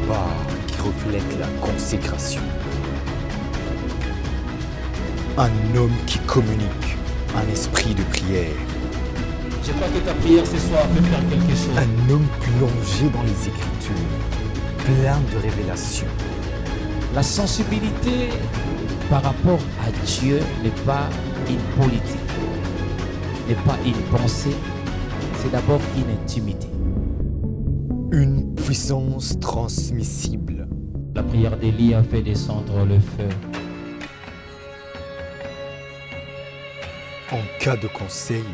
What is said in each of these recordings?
combat qui reflète la consécration. Un homme qui communique, un esprit de prière. Je crois que ta prière ce soir peut faire quelque chose. Un homme plongé dans les Écritures, plein de révélations. La sensibilité par rapport à Dieu n'est pas une politique, n'est pas une pensée, c'est d'abord une intimité. Une puissance transmissible. La prière d'Élie a fait descendre le feu. En cas de conseil,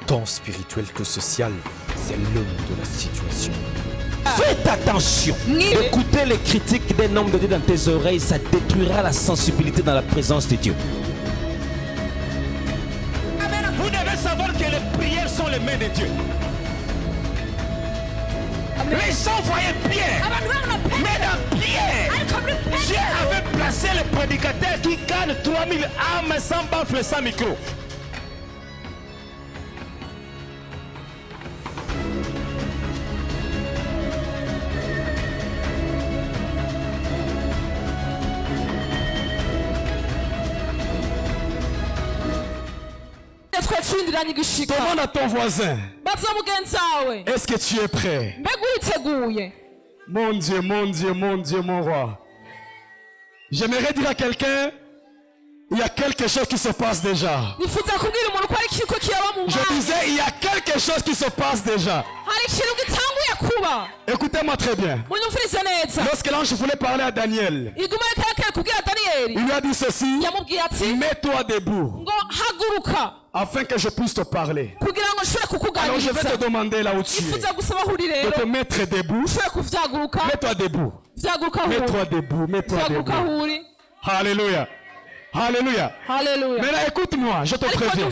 tant spirituel que social, c'est l'homme de la situation. Faites attention. Écouter les critiques d'un homme de Dieu dans tes oreilles, ça détruira la sensibilité dans la présence de Dieu. Vous devez savoir que les prières sont les mains de Dieu. Les gens voyaient Pierre, mais dans Pierre, Dieu avait placé le prédicateur qui gagne 3000 âmes sans baffle, sans micro. Demande à ton voisin, est-ce que tu es prêt? Mon Dieu, mon Dieu, mon Dieu, mon roi. J'aimerais dire à quelqu'un, il y a quelque chose qui se passe déjà. Je disais, il y a quelque chose qui se passe déjà. Écoutez-moi très bien. Lorsque l'ange voulait parler à Daniel, il lui a dit ceci, mets-toi debout afin que je puisse te parler. Alors je vais te demander là où tu es de te mettre debout. Mets-toi debout. Mets-toi debout. Mets-toi debout. Alléluia. Alléluia. Maintenant écoute-moi, je te préviens.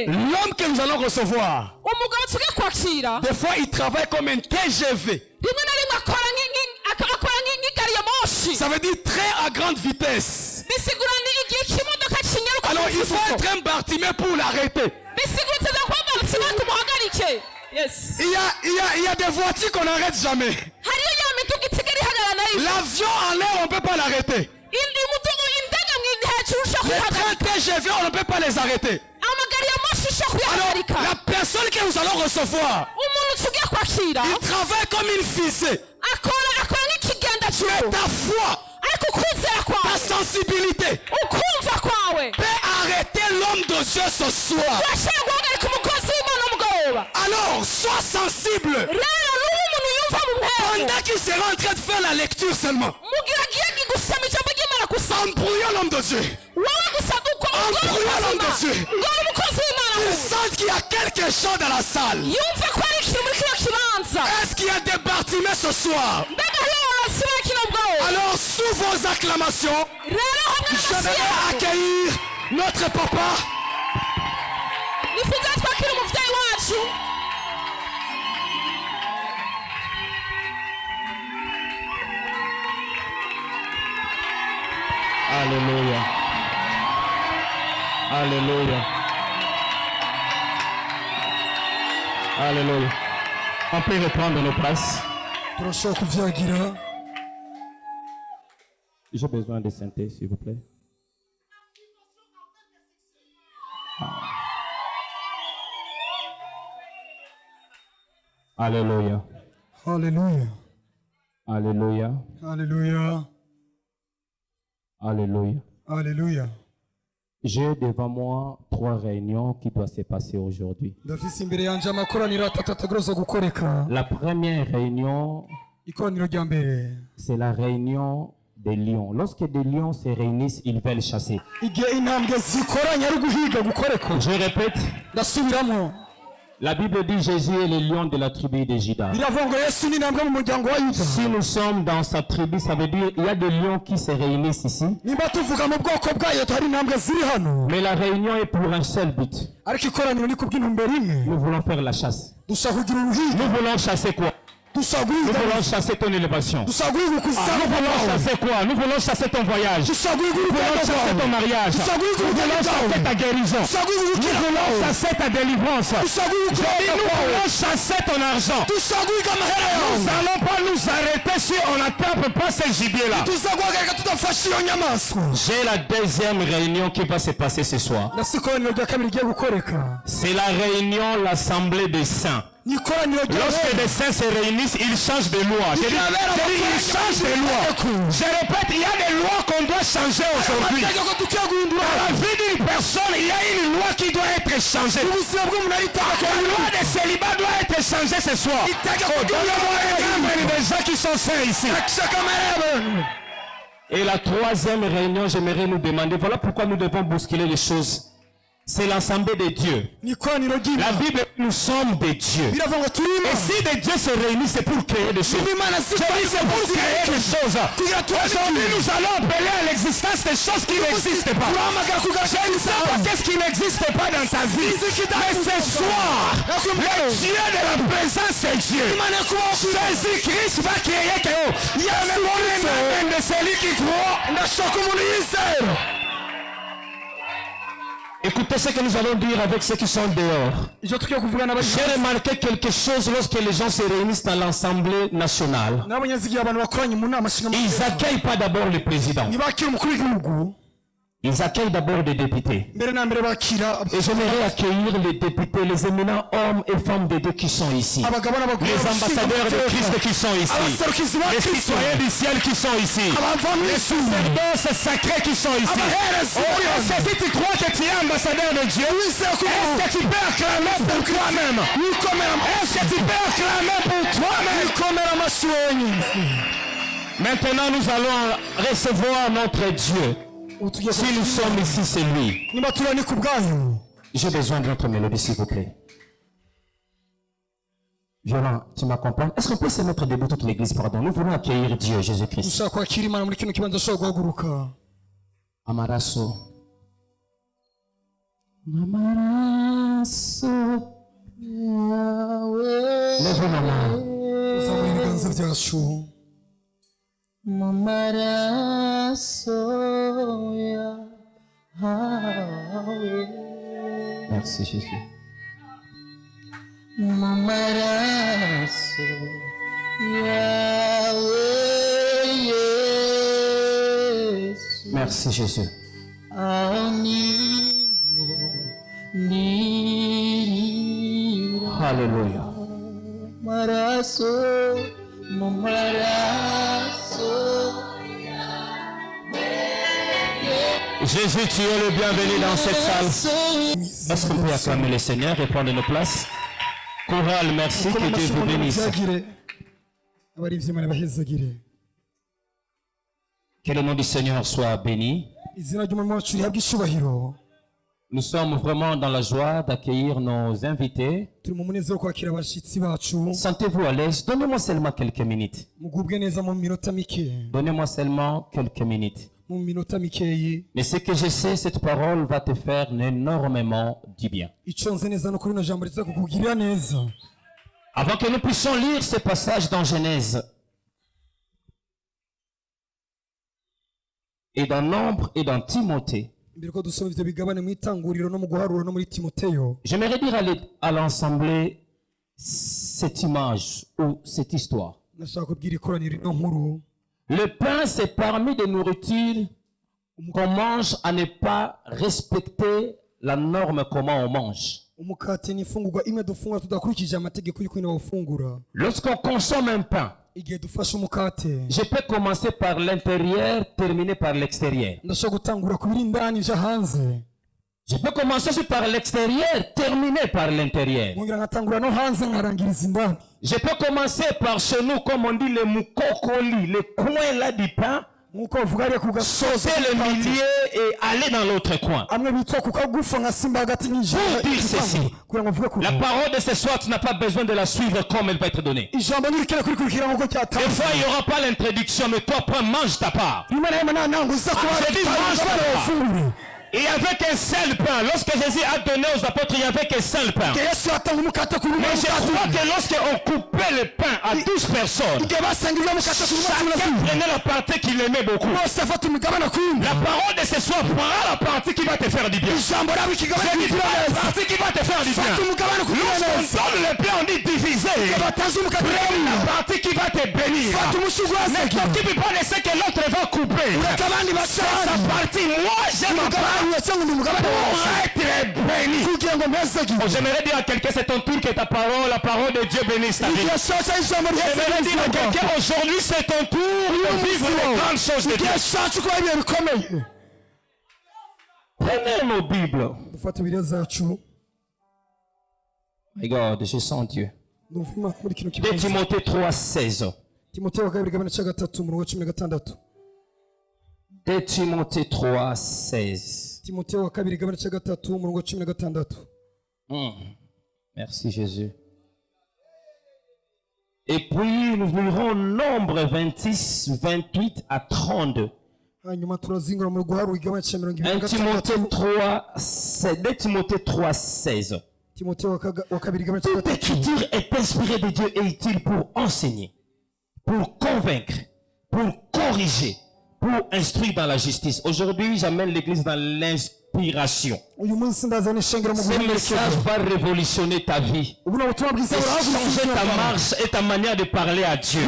L'homme que nous allons recevoir, des fois il travaille comme un TGV. Ça veut dire train à grande vitesse. Alors il faut être un Bartimée pour l'arrêter. Il y a des voitures qu'on n'arrête jamais. L'avion en l'air, on ne peut pas l'arrêter. Les trains TGV, on ne peut pas les arrêter. Alors, la personne que nous allons recevoir, il travaille comme une fusée. Mais ta foi, ta sensibilité peut arrêter l'homme de Dieu ce soir. Alors, sois sensible. Pendant qu'il sera en train de faire la lecture seulement, embrouillons l'homme de Dieu. Embrouillons l'homme de Dieu. Il sent qu'il y a quelque chose dans la salle. Est-ce qu'il y a des Bartimées ce soir? Alors, sous vos acclamations, je vais accueillir notre papa. Alléluia. Alléluia. Alléluia. On peut reprendre nos places. J'ai besoin de synthèse, s'il vous plaît. Alléluia. Alléluia. Alléluia. Alléluia. Alléluia. Alléluia. J'ai devant moi 3 réunions qui doivent se passer aujourd'hui. La première réunion, c'est la réunion des lions. Lorsque des lions se réunissent, ils veulent chasser. Je répète. La Bible dit Jésus est le lion de la tribu de Juda. Si nous sommes dans sa tribu, ça veut dire qu'il y a des lions qui se réunissent ici. Mais la réunion est pour un seul but. Nous voulons faire la chasse. Nous voulons chasser quoi? Nous voulons chasser ton élévation. Nous voulons chasser quoi? Nous voulons chasser ton voyage. Nous voulons chasser ton mariage. Nous voulons chasser ta guérison. Nous voulons chasser ta délivrance. Nous voulons chasser ton argent. Nous n'allons pas nous arrêter si on n'attrape pas ces gibiers-là. J'ai la deuxième réunion qui va se passer ce soir. C'est la réunion, l'assemblée des saints. Lorsque les saints se réunissent, ils changent de loi. Ils changent de loi. Je répète, il y a des lois qu'on doit changer aujourd'hui. Dans la vie d'une personne, il y a une loi qui doit être changée. La loi de célibat doit être changée ce soir. Donne-moi un des gens qui sont saints ici. Et la troisième réunion, j'aimerais nous demander, voilà pourquoi nous devons bousculer les choses. C'est l'assemblée de Dieu. La Bible, nous sommes des dieux. Et si des dieux se réunissent, c'est pour créer des choses. C'est pour créer des choses. Aujourd'hui, nous allons appeler à l'existence des choses qui n'existent pas. Je ne sais pas qu'est-ce qui n'existe pas dans ta vie. Mais ce soir, le Dieu de la présence est Dieu. Jésus-Christ va créer quelque chose. Il y a le de celui qui croit. Écoutez ce que nous allons dire avec ceux qui sont dehors. J'ai remarqué quelque chose lorsque les gens se réunissent dans l'Assemblée nationale. Ils n'accueillent pas d'abord le président. Ils accueillent d'abord des députés. Et j'aimerais accueillir les députés, les éminents hommes et femmes de Dieu qui sont ici. Les ambassadeurs de Christ qui sont ici. Les citoyens du ciel qui sont ici. Les sacerdotes sacrés qui sont ici. Est-ce que tu crois que tu es ambassadeur de Dieu? Est-ce que tu peux acclamer pour toi-même? Est-ce que tu peux acclamer pour toi-même? Maintenant, nous allons recevoir notre Dieu. Si nous sommes ici, c'est lui. J'ai besoin de notre mélodie, s'il vous plaît. Violent, tu m'accompagnes? Est-ce qu'on peut se mettre debout toute l'église, pardon? Nous voulons accueillir Dieu, Jésus-Christ. Amaraso. Amaraso. Lève la main. Merci Jésus. Merci Jésus. Alléluia. Jésus, tu es le bienvenu dans cette salle. Est-ce qu'on peut acclamer le Seigneur et prendre nos places? Chorale, merci, que Dieu vous bénisse. Que le nom du Seigneur soit béni. Nous sommes vraiment dans la joie d'accueillir nos invités. Sentez-vous à l'aise. Donnez-moi seulement quelques minutes. Donnez-moi seulement quelques minutes. Mais ce que je sais, cette parole va te faire énormément du bien. Avant que nous puissions lire ce passage dans Genèse, et dans Nombre et dans Timothée, j'aimerais dire à l'assemblée cette image ou cette histoire. Le pain, c'est parmi des nourritures qu'on mange à ne pas respecter la norme comment on mange. Lorsqu'on consomme un pain, je peux commencer par l'intérieur, terminer par l'extérieur. Je peux commencer par l'extérieur, terminer par l'intérieur. Je peux commencer par chez nous, comme on dit, les moukokoli, les coins là du pain. Sauter le milieu et aller dans l'autre coin. Pour dire ceci, la parole de ce soir, tu n'as pas besoin de la suivre comme elle va être donnée. Des fois, il n'y aura pas l'introduction, mais toi, mange ta part. Je dis mange ta part. Il n'y avait qu'un seul pain. Lorsque Jésus a donné aux apôtres, il n'y avait qu'un seul pain. Mais je crois que lorsqu'on coupait le pain à 12 personnes, chacun prenait la partie qu'il aimait beaucoup. La parole de ce soir prendra la partie qui va te faire du bien. La partie qui va te faire du bien. Lorsqu'on donne le pain, on dit diviser. Prends la partie qui va te bénir. Ne t'occupe pas de ce que l'autre va couper. C'est sa partie. Moi, j'aime ma part. Pour être béni. J'aimerais dire à quelqu'un, c'est ton tour que ta parole, la parole de Dieu bénisse ta vie. J'aimerais dire à quelqu'un, aujourd'hui c'est ton tour de vivre les grandes choses de Dieu. Prenez nos Bibles. Regarde, je sens Dieu. 2 Timothée 3:16. 2 Timothée 3:16. Merci Jésus. Et puis nous lirons Nombre 26, 28 à 32. 1 Timothée 3:16. Toute écriture est inspirée de Dieu et utile pour enseigner, pour convaincre, pour corriger, pour instruire dans la justice. Aujourd'hui, j'amène l'église dans l'inspiration. Ce message va révolutionner ta vie, changer ta marche et ta manière de parler à Dieu.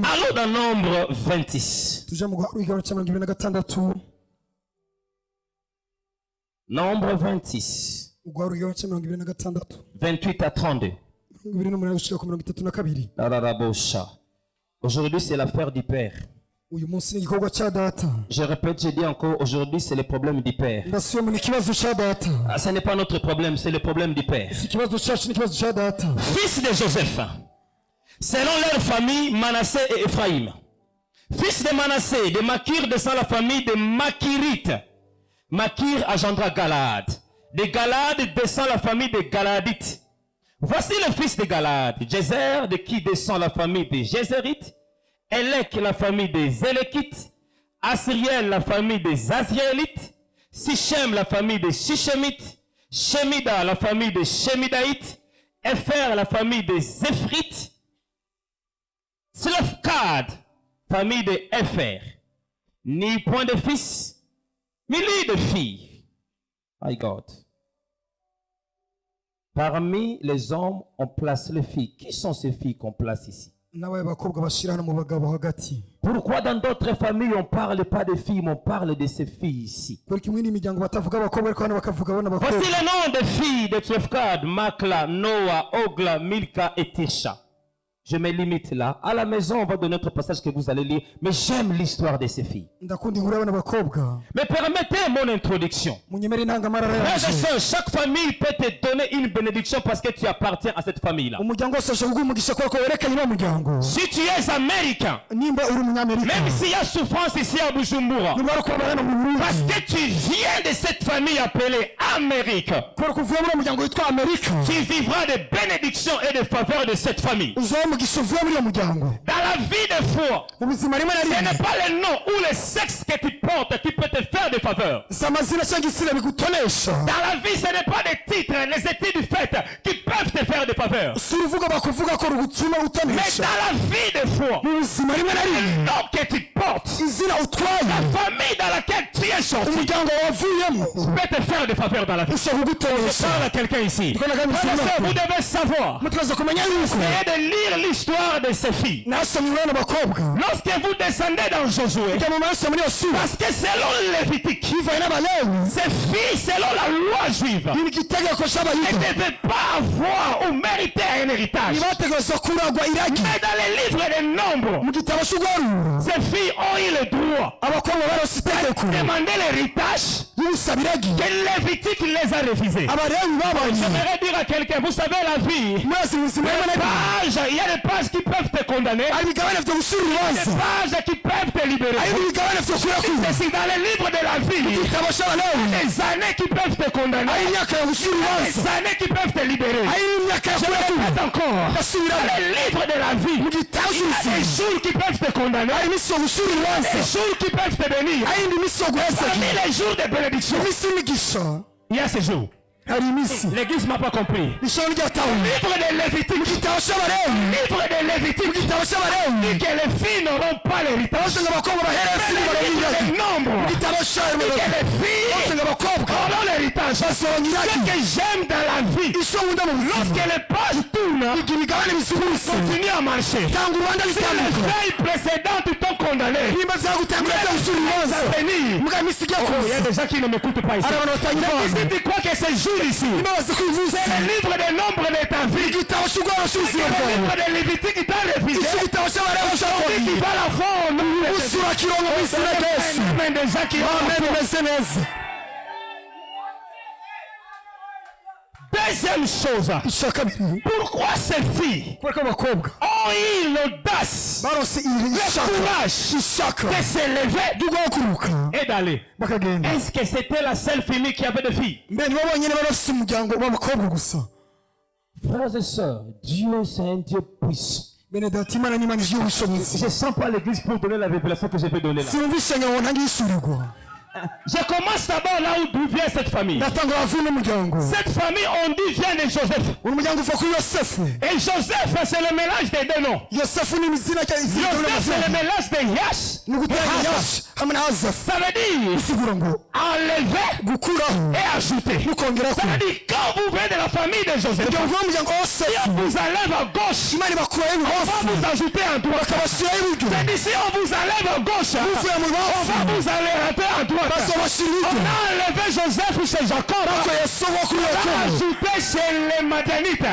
Allons dans Nombre 26. Nombre 26. 28 à 32. Aujourd'hui, c'est l'affaire du Père. Je répète, je dis encore, aujourd'hui, c'est le problème du Père. Ce n'est pas notre problème, c'est le problème du Père. Fils de Joseph, selon leur famille, Manassé et Ephraïm. Fils de Manassé, de Makir descend la famille de Makirites. Makir engendra Galaad. De Galaad descend la famille de Galadites. Voici le fils de Galaad, Jézer, de qui descend la famille des Jézérites. Élec, la famille des Élékites. Asriel, la famille des Asriélites. Sichem, la famille des Sichemites. Shemida, la famille des Shemidaïtes. Épher, la famille des Éphrites. Slofkad, famille de Épher. Ni point de fils, ni de filles. My God. Parmi les hommes, on place les filles. Qui sont ces filles qu'on place ici? Pourquoi dans d'autres familles on ne parle pas de filles, mais on parle de ces filles ici? Voici le nom des filles de Tzlofkad, Makla, Noah, Ogla, Milka et Tirsha. Je me limite là. À la maison, on va donner notre passage que vous allez lire. Mais j'aime l'histoire de ces filles. Mais permettez mon introduction. Frères et sœurs, chaque famille peut te donner une bénédiction parce que tu appartiens à cette famille-là. Si tu es américain, même s'il y a souffrance ici à Bujumbura, parce que tu viens de cette famille appelée Amérique, tu vivras des bénédictions et des faveurs de cette famille. Dans la vie de foi, ce n'est pas le nom ou le sexe que tu portes qui peut te faire des faveurs. Dans la vie, ce n'est pas des titres, les études du fait qui peuvent te faire des faveurs. Mais dans la vie de foi, le nom que tu portes, la famille dans laquelle tu es sorti, peut te faire des faveurs dans la vie. Je parle à quelqu'un ici. Vous devez savoir, essayez de lire l'histoire de ces filles. Lorsque vous descendez dans Josué, parce que selon Lévitique, ces filles, selon la loi juive, ne devaient pas avoir ou mériter un héritage. Mais dans les livres des nombres, ces filles ont eu le droit de demander l'héritage que Lévitique les a refusés. J'aimerais dire à quelqu'un, vous savez la vie, il y a des pages qui peuvent te condamner, des pages qui peuvent te libérer. C'est dans les livres de la vie, des années qui peuvent te condamner, des années qui peuvent te libérer. Je répète encore, dans les livres de la vie, il y a des jours qui peuvent te condamner, des jours qui peuvent te bénir. Parmi les jours de bénédiction, il y a ces jours. L'église m'a pas compris. Le livre de Lévitique. Dit que les filles n'auront pas l'héritage. Le nombre. Dit que les filles auront l'héritage. Ce que j'aime dans la vie, lorsque les pages tournent, continue à marcher. Si les feuilles précédentes t'ont condamné, il y a des gens qui ne m'écoutent pas ici. Si tu crois que c'est jour ici, c'est le livre des nombres de ta vie, c'est le livre de Lévitique qui t'a refusé, aujourd'hui qui va la voir au nom de Jésus. Des gens qui ont. Deuxième chose, pourquoi ces filles ont eu l'audace, le courage de s'élever et d'aller? Est-ce que c'était la seule famille qui avait des filles? Frères et sœurs, Dieu c'est un Dieu puissant. Je sens pas l'église pour donner la révélation que je vais donner là. Je commence d'abord là où vient cette famille. Cette famille, on dit, vient de Joseph. Et Joseph, c'est le mélange des deux noms. Joseph, c'est le mélange de Yash et Hazaf. Ça veut dire enlever et ajouter. Ça veut dire quand vous venez de la famille de Joseph, si on vous enlève à gauche, on va vous ajouter à droite. C'est-à-dire si on vous enlève à gauche, on va vous enlever à droite. On a enlevé Joseph chez Jacob. On a ajouté chez les Madianites. On a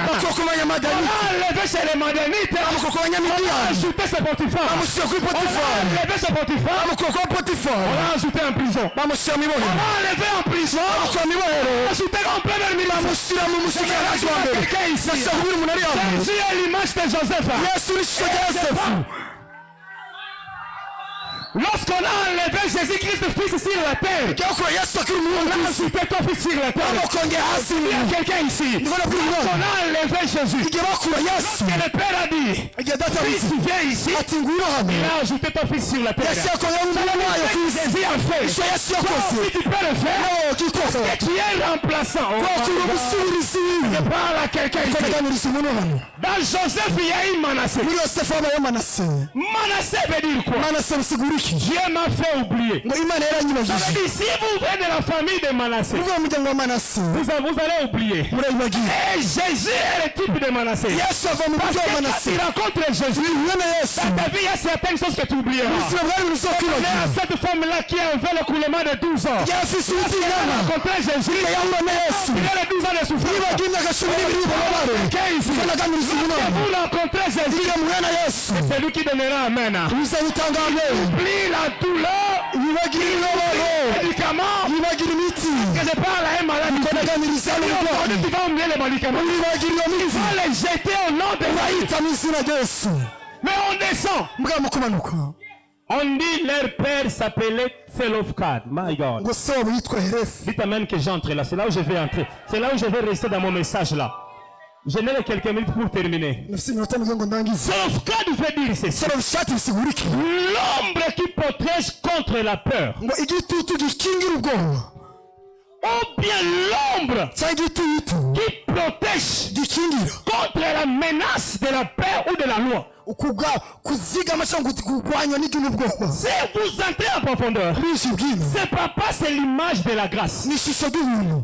enlevé chez les Madianites. On a ajouté chez Potiphar. On a enlevé chez Potiphar. On a ajouté en prison. On a enlevé en prison. On a ajouté en plein milieu. Quelqu'un ici. Jésus est l'image de Joseph. Lorsqu'on a enlevé Jésus-Christ fils sur la terre, on a ajouté ton fils sur la terre. Il y a quelqu'un ici. Lorsqu'on a enlevé Jésus, lorsque le Père a dit, fils viens ici, il a ajouté ton fils sur la terre. Jésus a fait. Toi aussi tu peux le faire. Parce que tu es remplaçant. Je parle à quelqu'un ici. Dans Joseph, il y a eu Manassé. Manassé veut dire quoi? Dieu m'a fait oublier. Ça veut dire si vous venez de la famille de Manassé, vous allez oublier. Et Jésus est le type de Manassé. Parce que quand tu rencontres Jésus, dans ta vie, il y a certaines choses que tu oublieras. Il y a cette femme-là qui a fait le coulement de 12 ans. Tu as rencontré Jésus, il a les 12 ans de souffrance. Vous rencontrez Jésus, c'est lui qui donnera Amen. Oublie la douleur, les médicaments, que je parle à un malade. Tu vas oublier les médicaments. Tu vas les jeter au nom de Jésus. Mais on descend. On dit leur père s'appelait Tselofkhad. My God. Dites amen que j'entre là. C'est là où je vais entrer. C'est là où je vais rester dans mon message là. Je n'ai que quelques minutes pour terminer. Tselofkhad veut dire ceci. L'ombre qui protège contre la peur. Ou bien l'ombre qui protège contre la menace de la peur ou de la loi. Si vous entrez en profondeur, c'est papa, c'est l'image de la grâce.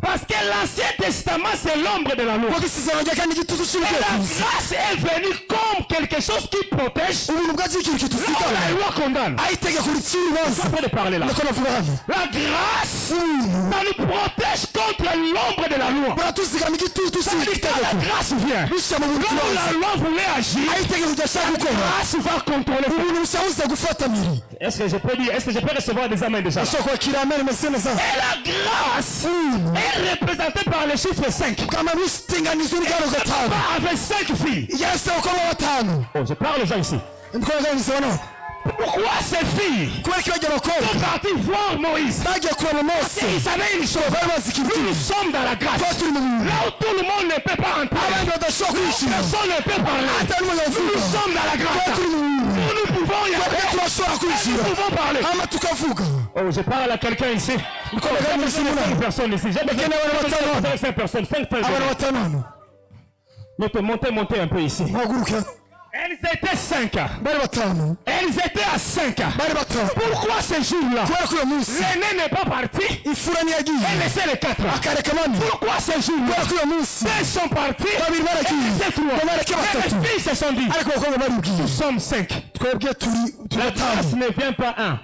Parce que l'Ancien Testament, c'est l'ombre de la loi. Et la grâce est venue comme quelque chose qui protège. La loi condamne. Je peux parler là. La grâce, ça nous protège contre l'ombre de de la loi. Ça veut dire que la grâce vient. Là où la loi voulait agir, la grâce va contrôler. Est-ce que je peux dire, est-ce que je peux recevoir des amens déjà? Et la grâce est représentée par le chiffre 5. Avec 5 filles. Oh, je parle aux gens ici. Pourquoi ces filles sont parties voir Moïse? Parce qu'ils savaient une chose. Nous sommes dans la grâce. Là où tout le monde ne peut pas entrer. Personne ne peut parler. Nous sommes dans la grâce. Nous pouvons y aller. Nous pouvons parler. Oh, je parle à quelqu'un ici. J'ai besoin de 5 personnes ici. J'ai besoin de 5 personnes. 5 personnes. Montez un peu ici. Elles étaient 5. Elles étaient à 5. Pourquoi ce jour-là l'aîné n'est pas parti? Elle laissait les 4. Pourquoi ce jour-là deux sont partis? Elle laissait 3. Les filles se sont dit, nous sommes 5. La grâce ne vient pas 1.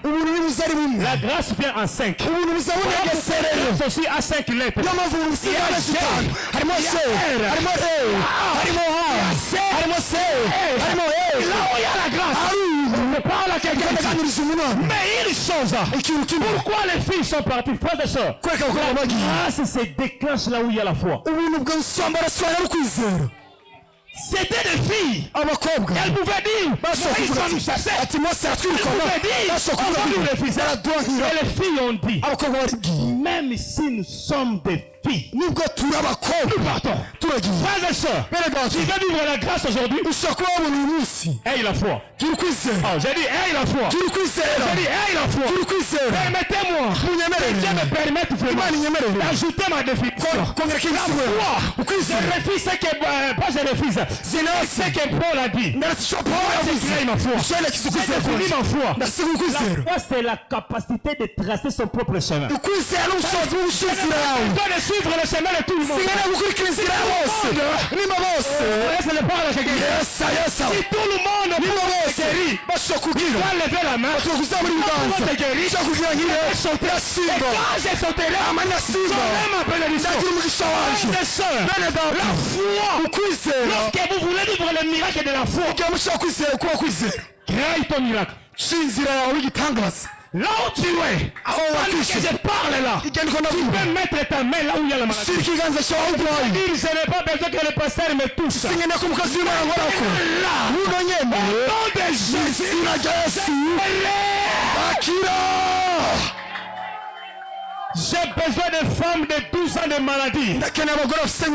La grâce vient en 5. Je suis à 5 lettres. Là où il y a la grâce, on parle à quelqu'un. Mais une chose, pourquoi les filles sont parties, frères et sœurs? La grâce se déclenche là où il y a la foi. C'était des filles. Elles pouvaient dire, ils vont nous chasser. Elles pouvaient dire, on va nous refuser. Et les filles ont dit, même si nous sommes des filles, nous partons. Frères et sœurs, tu veux vivre la grâce aujourd'hui? Aie la foi. Oh, j'ai dit, aie la foi. J'ai dit, aie la foi. Permettez-moi, Dieu me permette vraiment d'ajouter ma définition. La foi, je refuse ce que, pas je refuse, ce que Paul a dit. J'ai créé ma foi. J'ai défini ma foi. La foi, c'est la capacité de tracer son propre chemin. De suivre le chemin de tout le monde. Laisse-le parler à quelqu'un. Si tout le monde peut guérir, tu vas lever la main. Tu vas te guérir. Et quand je sauterai, j'aurai ma bénédiction. La foi. Lorsque vous voulez vivre le miracle de la foi, crée ton miracle. Là où tu es, pendant que je parle là, tu peux mettre ta main là où il y a la maladie. Je n'ai pas besoin que le pasteur me touche. Là, au nom de Jésus, j'ai besoin de femmes de 12 ans de maladie. Cette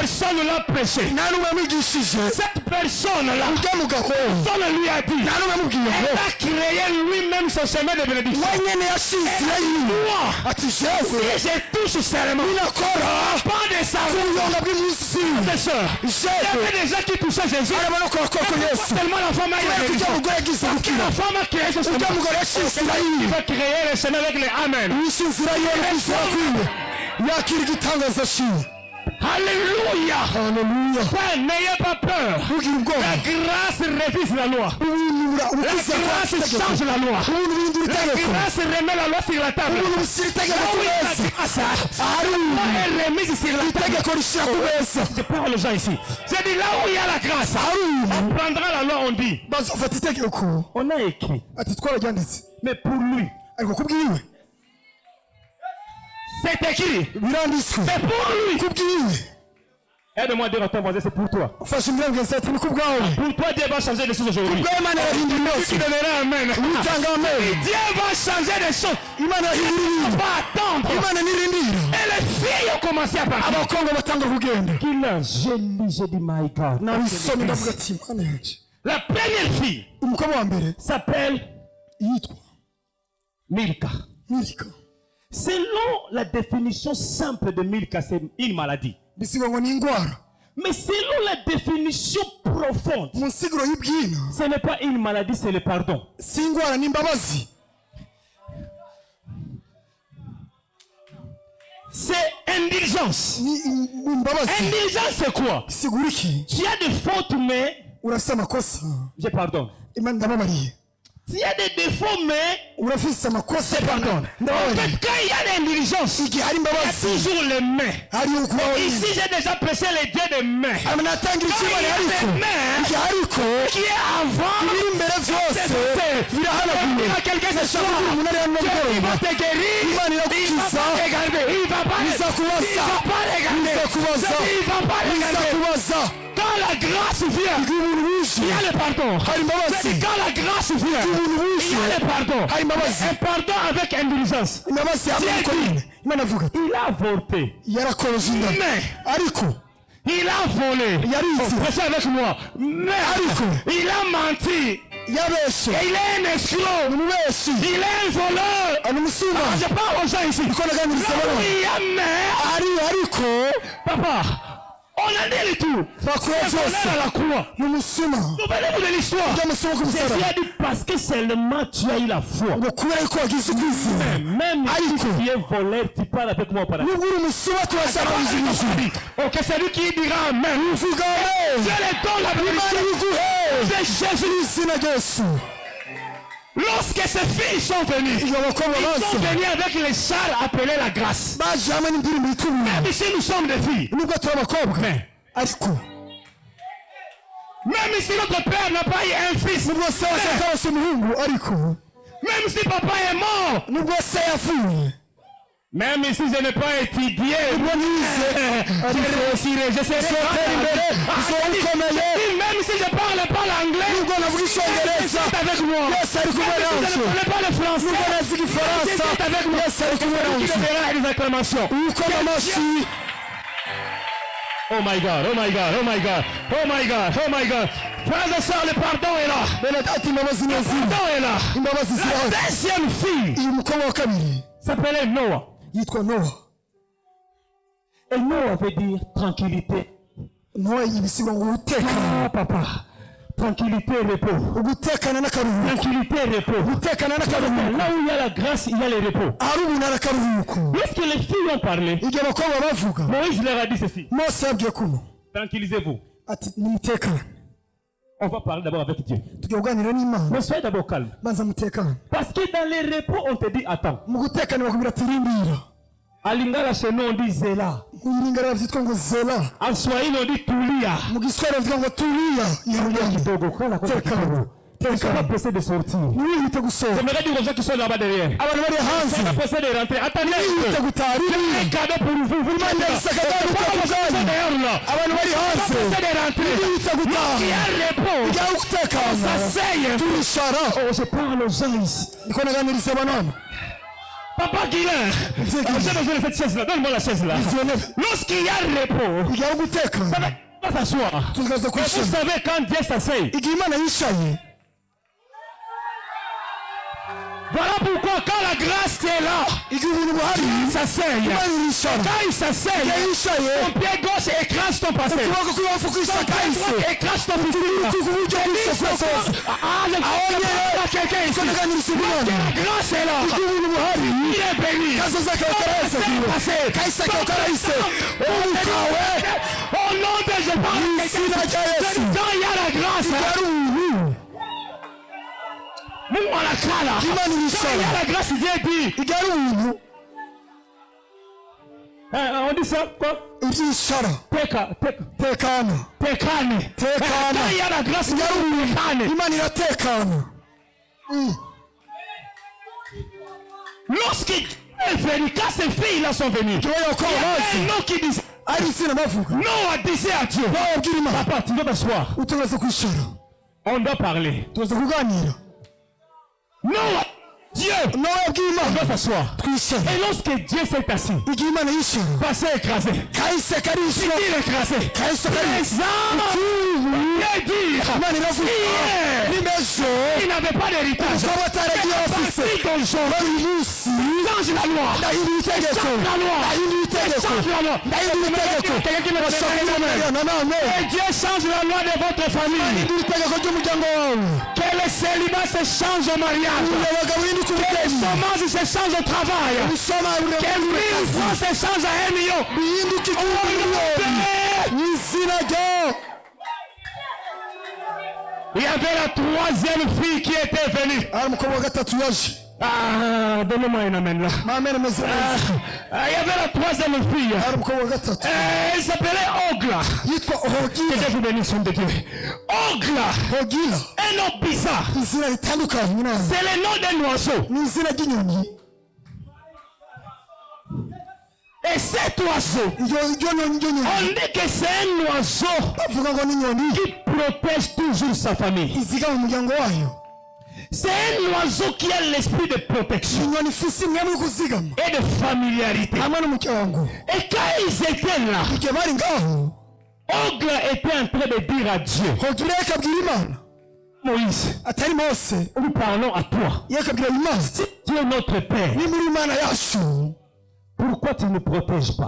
personne l'a prêché. Cette personne-là, personne lui a dit. Elle a créé lui-même son chemin de bénédiction. Et moi, si je touche seulement, pas de savoir. Il y avait des gens qui touchaient Jésus. Tellement la femme a eu la femme a créé son chemin. Il va créer le chemin avec les Amen. Alléluia. N'ayez pas peur. La grâce révise la loi. La grâce change la loi. La grâce remet la loi sur la table. La loi est remise sur la table. Je parle aux gens ici. J'ai dit là où il y a la grâce, on prendra la loi, on dit. On a écrit. Mais pour lui, c'est écrit. C'est pour lui. Aide-moi à dire à ton voisin, c'est pour toi. Pour toi, Dieu va changer les choses aujourd'hui. Tu donneras amen. Dieu va changer les choses. Il ne va pas attendre. Et les filles ont commencé à partir. J'ai dit, my God. La première fille s'appelle Milka. Selon la définition simple de Milka, c'est une maladie. Mais selon la définition profonde, ce n'est pas une maladie, c'est le pardon. C'est indulgence. Indulgence, c'est quoi? Tu as des fautes, mais je pardonne. S'il y a des défauts, mais c'est pardon. En fait, quand il y a l'indulgence, il y a toujours les mains. Ici, j'ai déjà pressé les dieux des mains. Quand il y a des mains qui est avant, il y a quelqu'un ce soir, il va te guérir, il va pas regarder, il va pas regarder. Quand la grâce vient, il y a le pardon. C'est quand la grâce vient, il y a le pardon. Un pardon avec indulgence. Il a avorté. Mais il a volé. Pressez avec moi. Mais il a menti. Et il est un escroc. Il est un voleur. Je parle aux gens ici. Papa, on a dit le tout. C'est un voleur à la croix. Souvenez-vous de l'histoire. Jésus a dit parce que seulement tu as eu la foi. Même si tu es voleur, tu parles avec moi par exemple. Ok, c'est lui qui dira Amen. Dieu les donne la bénédiction de Jésus. Lorsque ces filles sont venues, ils sont venus avec les chars appelés la grâce. Même si nous sommes des filles, même si notre père n'a pas eu un fils, même si papa est mort, même si je n'ai pas étudié, je réussirai, je serai même si je ne parle pas l'anglais, c'est avec moi. Même si je ne parle pas le français, c'est avec moi. Qui verra les acclamations. Oh my God, oh my God, oh my God, oh my God, oh my God. Frères et sœurs, le pardon est là. Le pardon est là. La deuxième fille s'appelait Noah. Et Noah veut dire tranquillité. Ah, papa. Tranquillité et repos. Tranquillité et repos. Là où il y a la grâce, il y a le repos. Lorsque les filles ont parlé, Moïse leur a dit ceci. Tranquillisez-vous. On va parler d'abord avec Dieu. Mais soyez d'abord calme. Parce que dans les repos, on te dit attends. À Lingala, chez nous, on dit Zéla. En Swahili, on dit Tulia. Tu ne peux pas presser de sortir. J'aimerais dire aux gens qui sont là-bas derrière. Tu ne pas presser de rentrer. Attendez un peu. J'ai un cadeau pour vous. Vous ne pas presser de rentrer. Lorsqu'il y a un repos, on s'asseye. Oh, je parle aux gens ici. Papa Guilain, j'ai besoin de cette chaise-là. Donne-moi la chaise-là. Lorsqu'il y a le repos, va s'asseoir. Vous savez quand Dieu s'asseye. Voilà pourquoi quand la grâce est là, il s'asseye. Quand il s'asseye, ton pied gauche écrase ton passé. Ton pied droit écrase ton futur. Quelqu'un ici. La grâce est là. Il est béni. Au nom de Jésus, quand il y a la grâce, quand il y a la grâce, Dieu dit. On dit ça quoi? Tekane. Quand il y a la grâce, lorsqu'il est venu, quand ces filles-là sont venues, il y a un nom qui dit Noah disait à Dieu, papa, tu dois t'asseoir. On doit parler. Noah, Dieu, on doit s'asseoir. Et lorsque Dieu s'est assis, passé écrasé, il écrasé, il n'avait pas d'héritage. Change la loi. Et Dieu change la loi de votre famille. Que le célibat se change au mariage. Que le chômage se change au travail. Que 1000 francs se change à 1 million. Il y avait la troisième fille qui était venue. Donnez-moi une amène là. Il y avait la troisième fille. Elle s'appelait Ogla. Que Dieu vous bénisse, de Dieu. Ogla. Un nom bizarre. C'est le nom d'un oiseau. Et cet oiseau, on dit que c'est un oiseau qui protège toujours sa famille. C'est un oiseau qui a l'esprit de protection et de familiarité. Et quand ils étaient là, Ogla était en train de dire à Dieu, Moïse, nous parlons à toi. Si tu es notre Père, pourquoi tu ne nous protèges pas?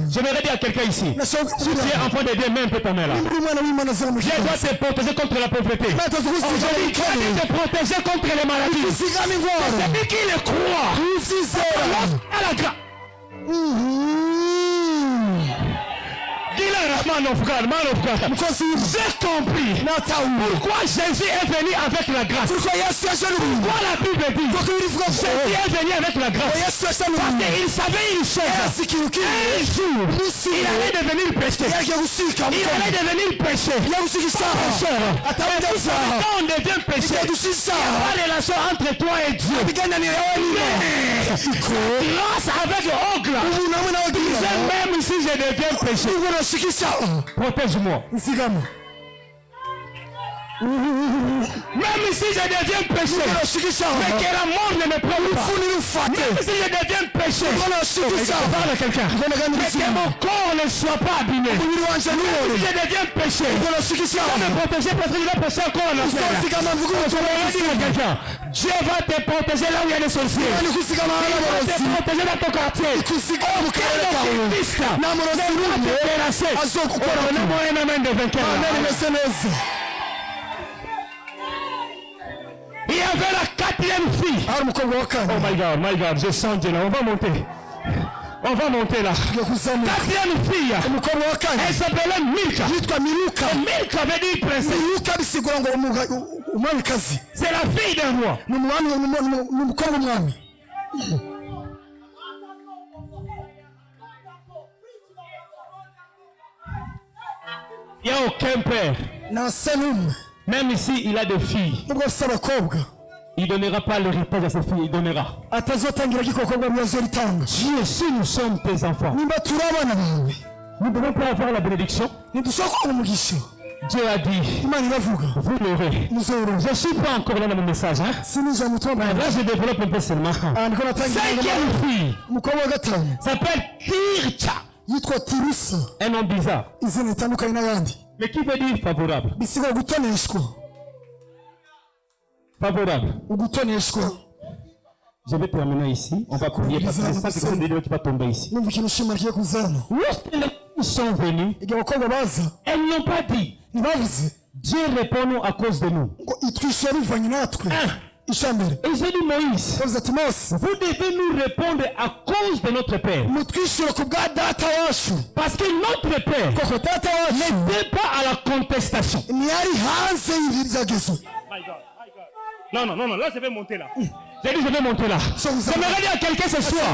J'aimerais dire à quelqu'un ici, si tu es enfant de Dieu, mets un peu ta main là. Dieu doit te protéger contre la pauvreté. Aujourd'hui, Dieu doit te protéger contre les maladies. C'est celui qui le croit. À la grâce. Man of God. J'ai compris pourquoi Jésus est venu avec la grâce. Pourquoi la Bible dit Jésus est venu avec la grâce? Parce qu'il savait une chose. Un jour, il allait devenir péché. Quand on devient péché, il n'y a pas de relation entre toi et Dieu. Grâce avec Ogla, même si je deviens péché, protège-moi. Même si je deviens péché, mais que la mort ne me prenne pas. Même si je deviens péché, parle à quelqu'un, mais que mon corps ne soit pas abîmé. Même si je deviens péché, je vais me protéger parce que je vais pécher encore en enfer. Dieu va te protéger là où il y a des sorciers. Il va te protéger dans ton quartier. Donne-moi un amen de vainqueur. Il y avait la quatrième fille. Oh my God, je sens Dieu là. On va monter là. Quatrième fille. Elle s'appelait Milka. Milka veut dire princesse. C'est la fille d'un roi. Il n'y a aucun père. Même ici, il a des filles. Il ne donnera pas le repas à ses filles, il donnera. Dieu, si nous sommes tes enfants, nous ne devons pas avoir la bénédiction. Dieu a dit, vous l'aurez. Je ne suis pas encore là dans mon message. Là, je développe un peu seulement. Cinquième fille s'appelle Tircha. Un nom bizarre. Mais qui veut dire favorable? Favorable. Je vais terminer ici. On va prier parce que c'est ça que Dieu qui va tomber ici. Lorsque les filles sont venues, elles n'ont pas dit Dieu répond à cause de nous. Et j'ai dit Moïse, vous devez nous répondre à cause de notre Père. Parce que notre Père n'était pas à la contestation. Non, là je vais monter là. J'ai dit je vais monter là. J'aimerais dire à quelqu'un ce soir,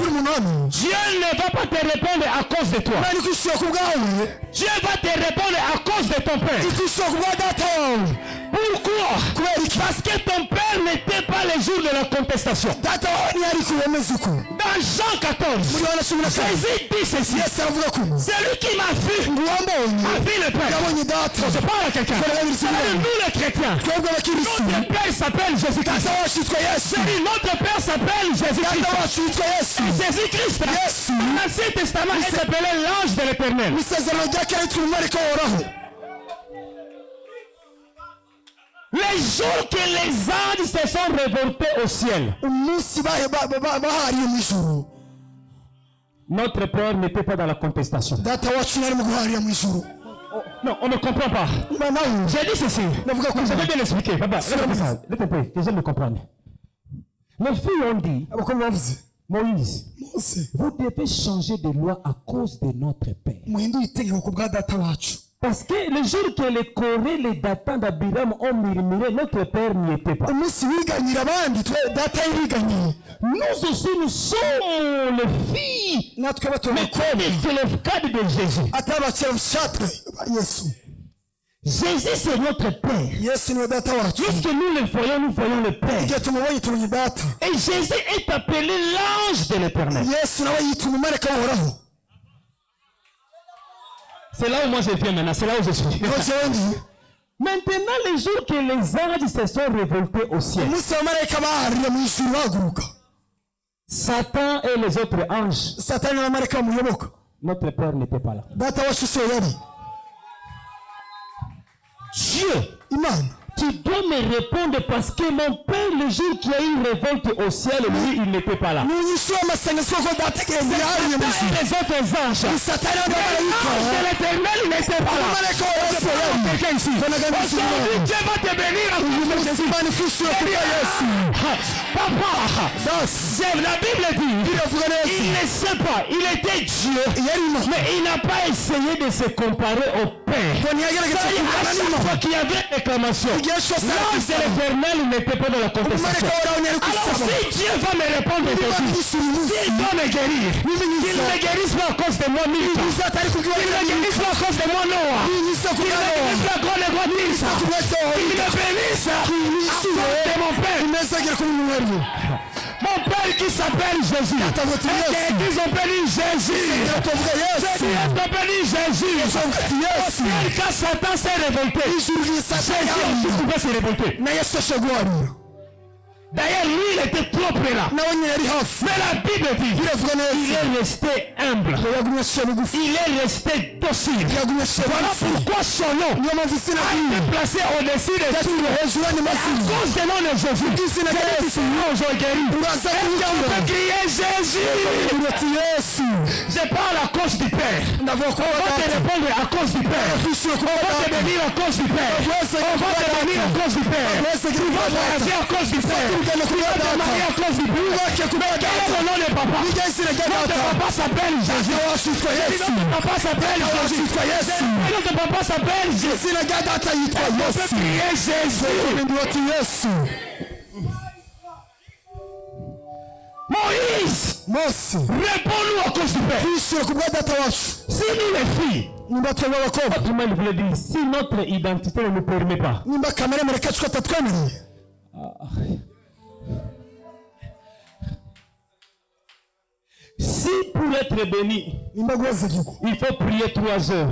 Dieu ne va pas te répondre à cause de toi. Dieu va te répondre à cause de ton Père. Pourquoi? Parce que ton Père n'était pas le jour de la contestation. Dans Jean 14, Jésus dit ceci. Celui qui m'a vu a vu le Père. Je parle à quelqu'un. Nous les chrétiens, notre Père s'appelle Jésus-Christ. Notre Père s'appelle Jésus-Christ. Et Jésus-Christ, dans l'Ancien Testament, est appelé l'ange de l'Éternel. Les jours que les anges se sont révoltés au ciel, notre Père n'était pas dans la contestation. Non, on ne comprend pas. J'ai dit ceci. Je vais bien l'expliquer. Papa, laisse-moi que je me comprenne. Les filles ont dit, Moïse, vous devez changer de loi à cause de notre Père. Parce que le jour que les Corées, les datants d'Abraham ont murmuré, notre père n'y était pas. Nous aussi, nous sommes les filles. Mais c'est le cadre de Jésus. Jésus, c'est notre Père. Lorsque nous le voyons, nous voyons le Père. Et Jésus est appelé l'ange de l'Éternel. C'est là où moi je viens maintenant, c'est là où je suis. Maintenant, les jours que les anges se sont révoltés au ciel, Satan et les autres anges, notre Père n'était pas là. Dieu, tu dois me répondre parce que mon Père, le jour qu'il y a eu une révolte au ciel, lui, il n'était pas là. Les autres anges, l'ange de l'Éternel, il n'était pas là. Quelqu'un ici. Aujourd'hui, Dieu va te bénir à Papa, la Bible dit, il ne sait pas, il était Dieu, mais il n'a pas essayé de se comparer au Père. À chaque fois qu'il y avait réclamation, l'ange de l'Éternel n'était pas dans la contestation. Alors si Dieu va me répondre aujourd'hui, s'il doit me guérir, qu'il ne me guérisse pas à cause de moi, Milka. Qu'il ne me guérisse pas à cause de moi, Noah. Qu'il ne me guérisse pas à cause de moi, Nilsa. Qu'il me bénisse à cause de mon Père. Mon Père qui s'appelle Jésus. Ils ont béni Jésus. Jésus a béni Jésus. Quand Satan s'est révolté, Jésus aussi pouvait se révolter. D'ailleurs, lui, il était propre là. Mais la Bible dit, il est resté humble. Il est resté docile. Voilà pourquoi son nom a été placé au-dessus de tout. À cause du nom de Jésus, c'est les gens ont guéri. Est-ce qu'on peut crier Jésus? Je parle à cause du Père. On va te répondre à cause du Père. On va te bénir à cause du Père. On va te bénir à cause du Père. Tu vas voyager à cause du Père. Tu vas te marier à cause du Père. Mais quel est le nom de papa? Notre papa s'appelle Jésus. Notre papa s'appelle Jésus. Notre papa s'appelle Jésus. On peut crier Jésus. Moïse, réponds-nous à cause du Père. Si nous les filles, autrement il voulait dire, si notre identité ne nous permet pas, si pour être béni, il faut prier 3 heures.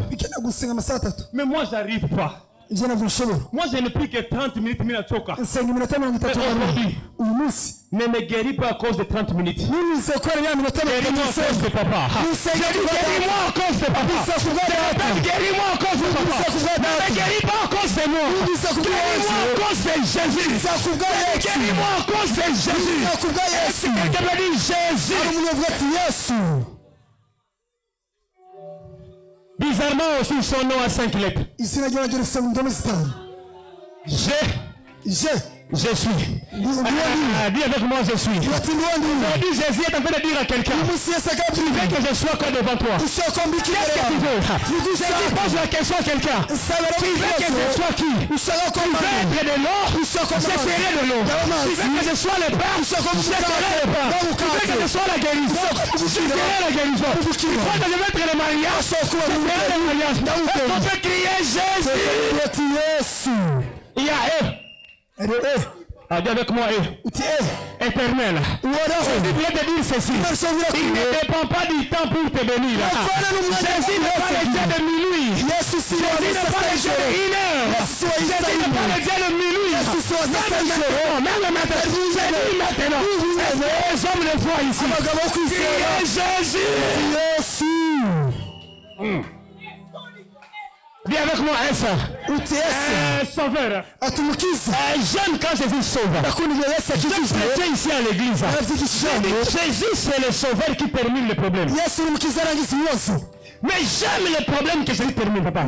Mais moi j'arrive pas. Moi je n'ai plus que 30 minutes. Mais aujourd'hui, ne me guéris pas à cause de 30 minutes. Guéris-moi à cause de papa. Guéris-moi à cause de papa. Guéris-moi à cause de papa. Ne me guéris pas à cause de moi. Guéris-moi à cause de Jésus. Guéris-moi à cause de Jésus. Est-ce que quelqu'un me dit Jésus? Bizarrement aussi son nom a 5 lettres. Je suis. Dis avec moi, je suis. Aujourd'hui, Jésus est en train de dire à quelqu'un, tu veux que je sois quoi devant toi? Qu'est-ce que tu veux? Jésus pose la question à quelqu'un. Tu veux que je sois qui? Tu veux être de l'eau? Je serai de l'eau. Tu veux que je sois le pain? Je serai le pain. Tu veux que je sois la guérison? Je serai la guérison. Tu veux que je mette le mariage? Je serai le mariage. On peut crier Jésus. Il y a eux. Dis avec moi, éternel. Je voulais te dire ceci. Il ne dépend pas du temps pour te bénir. Jésus n'est pas le Dieu de minuit. Jésus n'est pas le Dieu de 1 heure. Jésus n'est pas le Dieu de minuit. Même maintenant. Jésus maintenant. Les hommes le voient ici. Jésus. Dis avec moi un sauveur. J'aime quand Jésus sauve. Je prêchais ici à l'église. Jésus c'est le sauveur qui termine le problème. Mais j'aime le problème que Jésus termine, papa.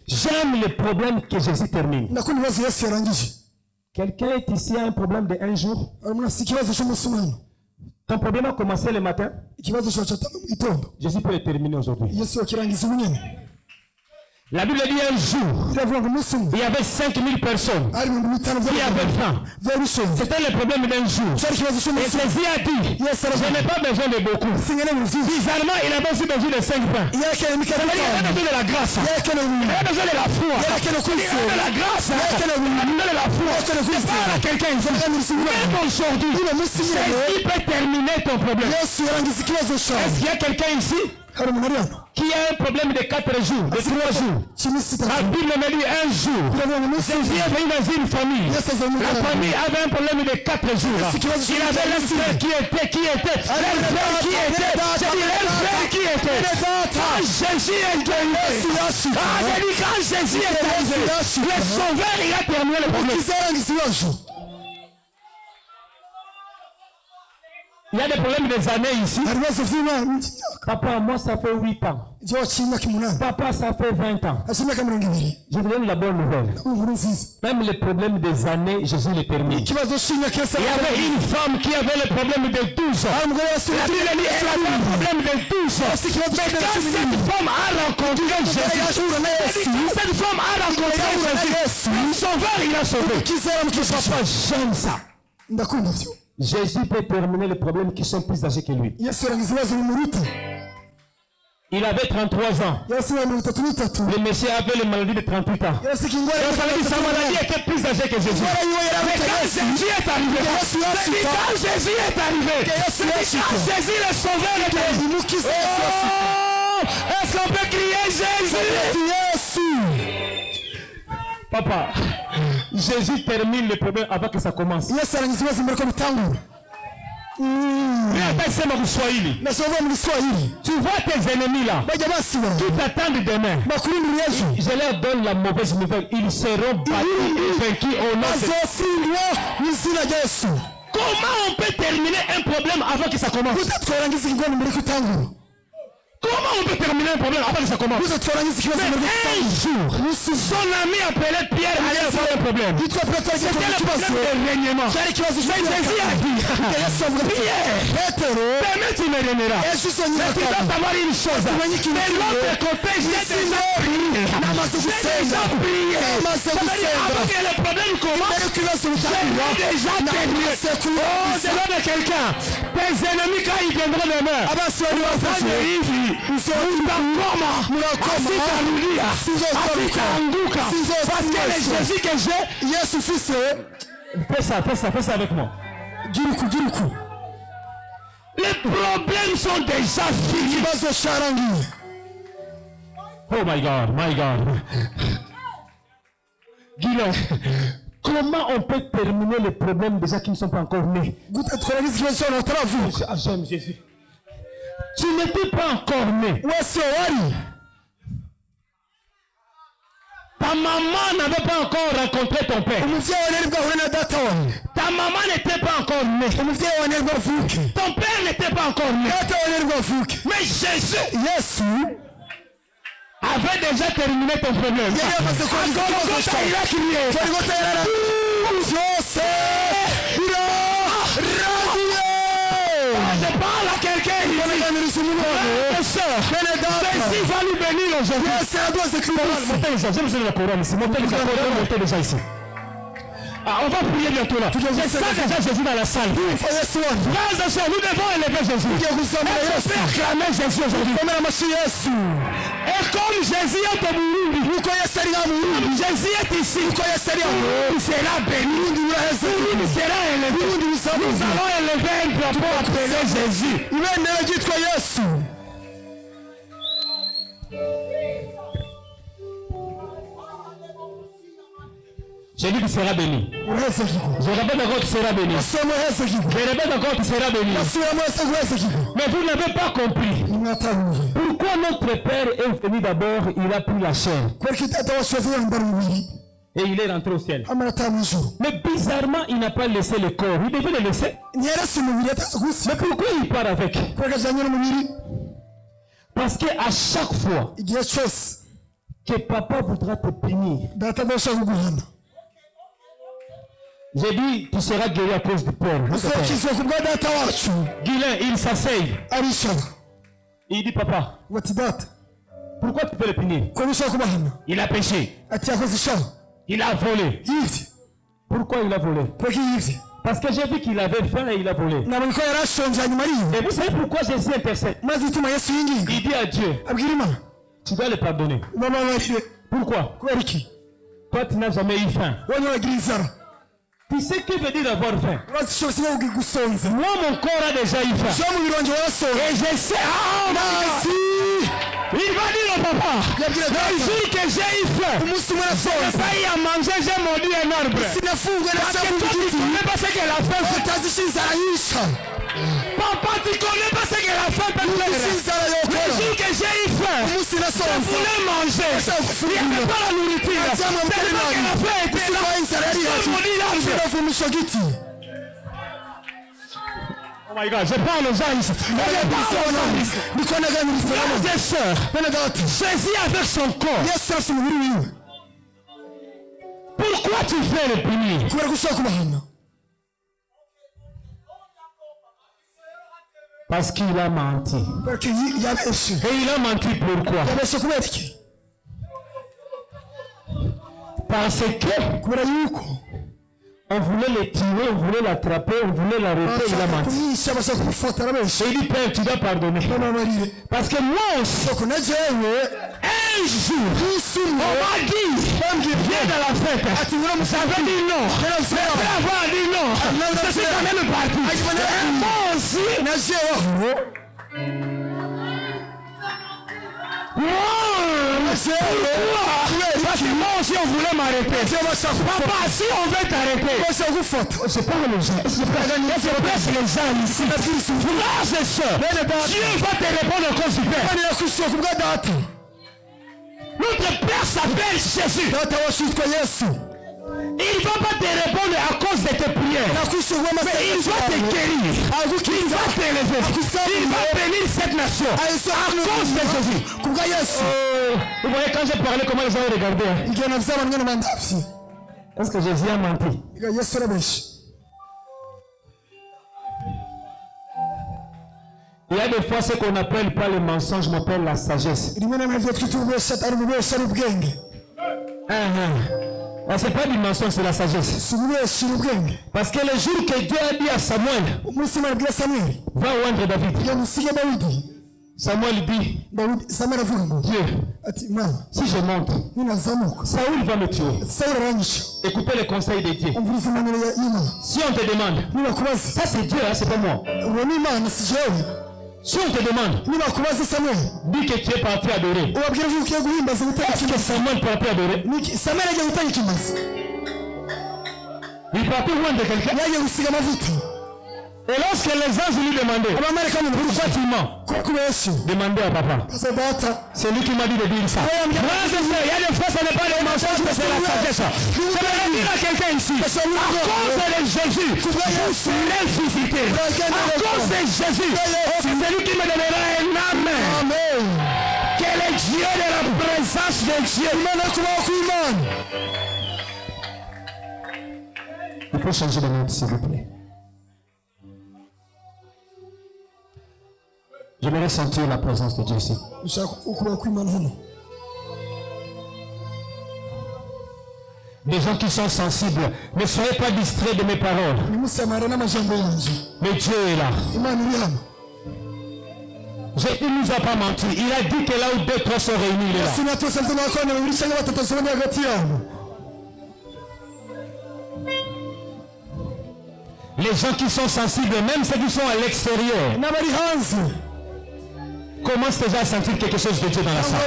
J'aime le problème que Jésus termine. Quelqu'un est ici a un problème de 1 jour. Ton problème a commencé le matin. Jésus peut le terminer aujourd'hui. La Bible dit un jour, il y avait 5000 personnes qui avaient faim. C'était le problème d'un jour. Et Jésus a dit, je n'ai pas besoin de beaucoup. Bizarrement, il avait aussi besoin de 5 pains. Il avait besoin de la grâce. Il avait besoin de la foi. Il avait besoin de la grâce. Il avait besoin de la foi. C'est pas à quelqu'un ici. Même aujourd'hui, Jésus peut terminer ton problème. Est-ce qu'il y a quelqu'un ici qui a un problème de 4 jours, de 3 jours? La Bible me dit un jour. Jésus est venu dans une famille. La famille avait un problème de 4 jours. Il avait leur frère qui était. Quand Jésus est guéri. Quand Jésus est arrivé, le sauveur, il a terminé le problème. Il y a des problèmes des années ici. Papa, moi ça fait 8 ans. Papa, ça fait 20 ans. Je vous donne la bonne nouvelle. Même les problèmes des années, Jésus les termine. Il y avait une femme qui avait le problème de 12 ans. La Bible dit elle avait un problème de 12 ans. Mais quand cette femme a rencontré Jésus, cette femme a rencontré Jésus, le sauveur il a sauvé. Papa, j'aime ça. Jésus peut terminer les problèmes qui sont plus âgés que lui. Il avait 33 ans. Le monsieur avait la maladie de 38 ans. Donc ça veut dire que sa maladie était plus âgée que Jésus. Mais quand Jésus est arrivé, quand Jésus est arrivé, quand Jésus le sauveur est arrivé, oh, est-ce qu'on peut crier Jésus? Papa, Jésus termine le problème avant que ça commence. Tu vois tes ennemis là qui t'attendent demain. Je leur donne la mauvaise nouvelle. Ils seront battus et vaincus au nom de Jésus. Comment on peut terminer un problème avant que ça commence? Comment on peut terminer un problème avant que ça commence? Mais un jour, son ami appelé Pierre allait avoir un problème. C'était le problème de régnement. Mais Jésus a dit, Pierre, demain tu me régneras. Mais tu dois savoir une chose. De l'autre côté, j'ai déjà prié. C'est-à-dire, avant que le problème commence, j'ai déjà terminé. Oh, c'est l'heure de quelqu'un. Tes ennemis, quand ils viendront demain, parce que le Jésus que j'ai, fais ça avec moi. Les problèmes sont déjà finis. Oh my God. Guillaume, comment on peut terminer les problèmes déjà qui ne sont pas encore nés? J'aime Jésus. Tu n'étais pas encore né. Ta maman n'avait pas encore rencontré ton père. Ta maman n'était pas encore née. Ton père n'était pas encore né. Mais Jésus avait déjà terminé ton problème. Il a crié. Je parle à quelqu'un ici. Jésus va nous bénir aujourd'hui. J'ai besoin de la couronne ici. Montez déjà ici. On va prier bientôt là. C'est ça déjà Jésus dans la salle. Frères et sœurs, nous devons élever Jésus. On peut acclamer Jésus aujourd'hui. Et comme Jésus est au Burundi, Jésus est ici, il sera béni, il sera élevé. Nous allons élever un drapeau appelé Jésus. J'ai dit que tu seras béni. Je répète encore, tu seras béni. Je répète encore, tu seras béni. Mais vous n'avez pas compris. Pourquoi notre Père est venu d'abord, il a pris la chair. Et il est rentré au ciel. Mais bizarrement, il n'a pas laissé le corps. Il devait le laisser. Mais pourquoi il part avec? Parce qu'à chaque fois que papa voudra te punir, j'ai dit, tu seras guéri à cause du père. Guilain, il s'asseye. Il dit, papa, Pourquoi tu peux le punir? Il a péché. Il a volé. Pourquoi il a volé? Parce que j'ai vu qu'il avait faim et il a volé. Et vous savez pourquoi Jésus intercède? Il dit à Dieu, tu dois le pardonner. Pourquoi? Toi, tu n'as jamais eu faim. Tu sais ce que veut dire avoir faim? Moi, mon corps a déjà eu faim. Et je sais, il va dire au papa, le jour que j'ai eu faim, je n'ai pas eu à manger, j'ai mordu un arbre. Parce que toi, tu ne connais pas ce que la faim fait. Papa, tu ne connais pas ce que la faim peut faire. Le jour que j'ai eu faim, je voulais manger. Il n'y avait pas la nourriture. Tellement que la faim était là. J'ai mordu l'arbre. Oh my God, je parle aux gens ici. Frères et sœurs, Jésus avec son corps. Pourquoi tu fais le punir? Parce qu'il a menti. Et il a menti pourquoi? Parce que on voulait le tuer, on voulait l'attraper, on voulait l'arrêter, il a menti. Et il dit, Père, tu dois pardonner. Parce que moi aussi, un jour, on m'a dit, viens dans la fête. Ça veut dire non. Mais après avoir dit non, je suis quand même parti. Et moi aussi, parce que moi aussi on voulait m'arrêter. Papa, si on veut t'arrêter, c'est pas les gens. C'est presque les gens ici. Frères et sœurs, Dieu va te répondre au cause du Père. Notre Père s'appelle Jésus. Il ne va pas te répondre à cause de tes prières. Mais il va te guérir. Il va t'élever. Il va bénir cette nation. À cause de Jésus. Vous voyez quand j'ai parlé comment les gens ont regardé. Est-ce que Jésus a menti? Il y a des fois ce qu'on appelle pas le mensonge, on appelle la sagesse. C'est pas du mensonge, c'est la sagesse. Parce que le jour que Dieu a dit à Samuel, va oindre David. Samuel dit, Dieu, si je monte, Saoul va me tuer. Écoutez le conseil de Dieu. Si on te demande, ça c'est Dieu, hein, c'est pas moi. Si on te demande, dis que tu es parti adorer. Est-ce que Samuel est parti adorer? Il est parti loin de quelqu'un. Et lorsque les anges lui demandaient, pourquoi tu mens? Demandez à papa. C'est lui qui m'a dit de dire ça. Il y a des fois, ce n'est pas le mensonge, mais c'est la sagesse. Je vais dire à quelqu'un ici, à cause de Jésus, je serai visité. À cause de Jésus, c'est celui qui me donnera un amen. Quel est Dieu de la présence de Dieu? Il faut changer de nom, s'il vous plaît. J'aimerais sentir la présence de Dieu ici. Des gens qui sont sensibles, ne soyez pas distraits de mes paroles. Mais Dieu est là. Il ne nous a pas menti. Il a dit que là où 2 3 sont réunis, il est là. Les gens qui sont sensibles, même ceux qui sont à l'extérieur, commencent déjà à sentir quelque chose de Dieu dans la salle.